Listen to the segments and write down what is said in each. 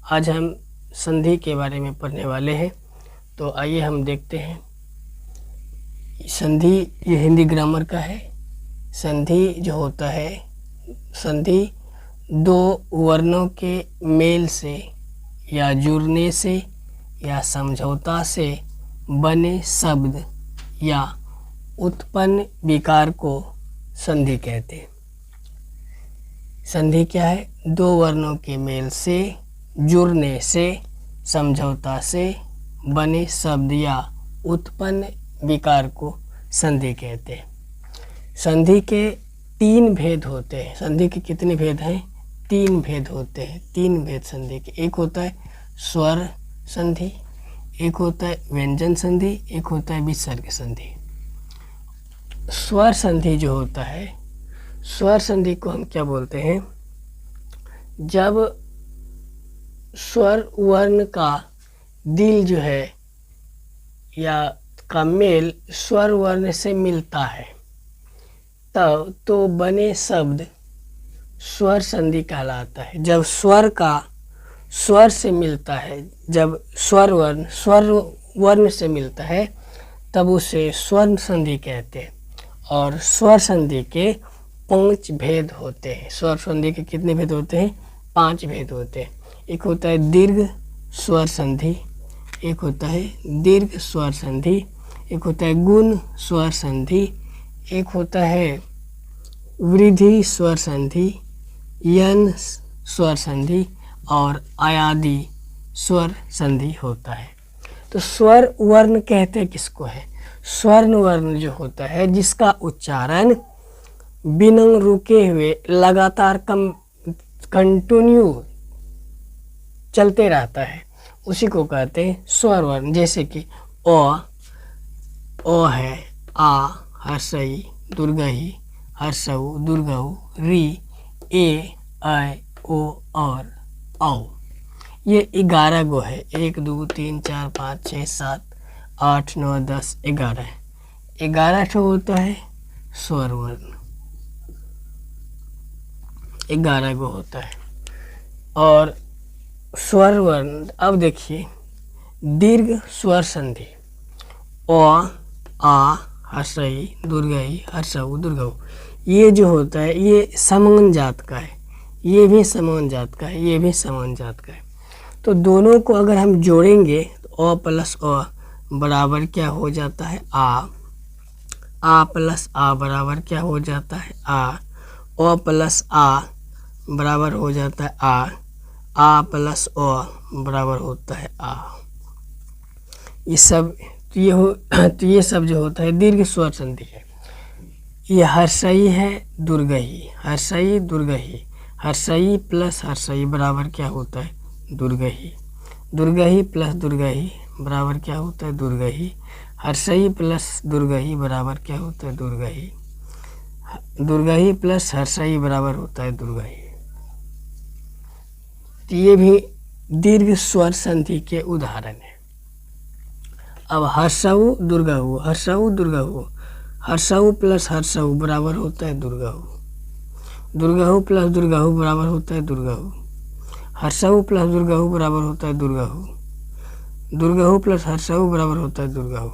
आज हम संधि के बारे में पढ़ने वाले हैं। तो आइए हम देखते हैं। संधि ये हिंदी ग्रामर का है। संधि जो होता है, संधि दो वर्णों के मेल से या जुड़ने से या समझौता से बने शब्द या उत्पन्न विकार को संधि कहते हैं। संधि क्या है? दो वर्णों के मेल से, जुड़ने से, समझौता से बने शब्द या उत्पन्न विकार को संधि कहते हैं। संधि के तीन भेद होते हैं। संधि के कितने भेद हैं? तीन भेद होते हैं। तीन भेद संधि के। एक होता है स्वर संधि, एक होता है व्यंजन संधि, एक होता है विसर्ग संधि। स्वर संधि जो होता है, स्वर संधि को हम क्या बोलते हैं? जब स्वर वर्ण का दिल जो है या का मेल स्वर वर्ण से मिलता है तब तो बने शब्द स्वर संधि कहलाता है। जब स्वर का स्वर से मिलता है, जब स्वर वर्ण से मिलता है तब उसे स्वर संधि कहते हैं। और स्वर संधि के 5 भेद होते हैं। स्वर संधि के कितने भेद होते हैं? 5 भेद होते हैं। एक होता है दीर्घ स्वर संधि, एक होता है दीर्घ स्वर संधि, एक होता है गुण स्वर संधि, एक होता है वृद्धि स्वर संधि, यन स्वर संधि और आयादी स्वर संधि होता है। तो स्वर वर्ण कहते किसको है? स्वर्ण वर्ण जो होता है जिसका उच्चारण बिना रुके हुए लगातार कंटिन्यू चलते रहता है, उसी को कहते हैं स्वर वर्ण। जैसे कि ओ है, आ, हर्षई, दुर्गही, हर्षऊ, दुर्गऊ, री, ए, ऐ, ओ और औ। ये 11 गो है। 1 2 3 4 5 6 7 8 9 10 11 11 ठो होता है स्वर वर्ण। 11 गो होता है। और स्वर वर्ण, अब देखिए दीर्घ स्वर संधि, ओ, आ, हर्षई, दुर्गई, हर्षऊ, दुर्गऊ, ये जो होता है ये समान जात का है, ये भी समान जात का है, ये भी समान जात का है। तो दोनों को अगर हम जोड़ेंगे तो ओ प्लस ओ बराबर क्या हो जाता है? आ प्लस आ बराबर क्या हो जाता है? आ। ओ प्लस आ बराबर हो जाता है आ प्लस ओ बराबर होता है आ। ये सब तो ये सब जो होता है दीर्घ स्वर संधि है। ये हर्षई है, दुर्गही, हर्षई, दुर्गही, हर्षई प्लस हर्षई बराबर क्या होता है? दुर्गही, दुर्गही प्लस दुर्गही बराबर क्या होता है? दुर्गही, हर्षई प्लस दुर्गही बराबर क्या होता है? दुर्गही, दुर्गही प्लस हर्षई बराबर होता है दुर्गही। तो ये भी दीर्घ स्वर संधि के उदाहरण है। अब हर्षऊ, दुर्गऊ, हर्षऊ, दुर्गऊ, हर्षऊ प्लस हर्षऊ बराबर होता है दुर्गऊ, दुर्गऊ प्लस दुर्गऊ बराबर होता है दुर्गऊ, हर्षऊ प्लस दुर्गऊ बराबर होता है दुर्गऊ, दुर्गऊ प्लस हर्षऊ बराबर होता है दुर्गऊ।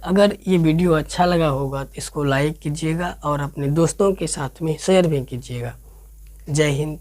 अगर ये वीडियो अच्छा लगा होगा तो इसको लाइक कीजिएगा और अपने दोस्तों के साथ में शेयर भी कीजिएगा। जय हिंद,